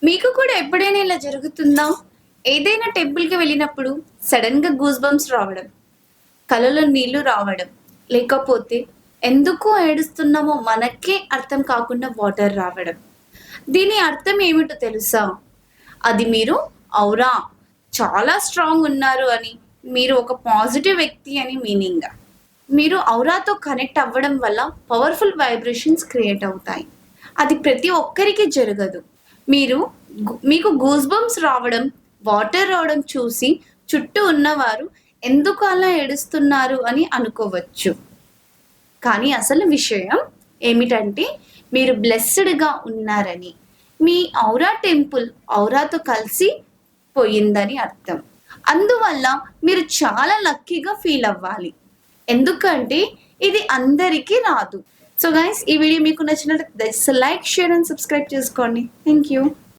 మీకు కూడా ఎప్పుడైనా ఇలా జరుగుతుందా? ఏదైనా టెంపుల్‌కి వెళ్ళినప్పుడు సడెన్‌గా గూస్ బంప్స్ రావడం, కళ్ళలో నీళ్లు రావడం, లేకపోతే ఎందుకు ఏడుస్తున్నామో మనకే అర్థం కాకుండా వాటర్ రావడం. దీని అర్థం ఏమిటో తెలుసా? అది మీరు ఔరా చాలా స్ట్రాంగ్ ఉన్నారు అని, మీరు ఒక పాజిటివ్ వ్యక్తి అని మీనింగ్. మీరు ఔరాతో కనెక్ట్ అవ్వడం వల్ల పవర్‌ఫుల్ వైబ్రేషన్స్ క్రియేట్ అవుతాయి. అది ప్రతి ఒక్కరికి జరగదు. మీకు గూస్ బంప్స్ రావడం, వాటర్ రావడం చూసి చుట్టూ ఉన్నవారు ఎందుకు అలా ఏడుస్తున్నారు అని అనుకోవచ్చు. కానీ అసలు విషయం ఏమిటంటే మీరు బ్లెస్స్డ్‌గా ఉన్నారని. మీ ఔరా టెంపుల్ ఔరాతో కలిసి పోయిందని అర్థం. అందువల్ల మీరు చాలా లక్కీగా ఫీల్ అవ్వాలి. ఎందుకంటే ఇది అందరికీ రాదు. సో గైస్, ఈ వీడియో మీకు నచ్చినట్లయితే లైక్, షేర్ అండ్ సబ్స్క్రైబ్ చేసుకోండి. Thank you.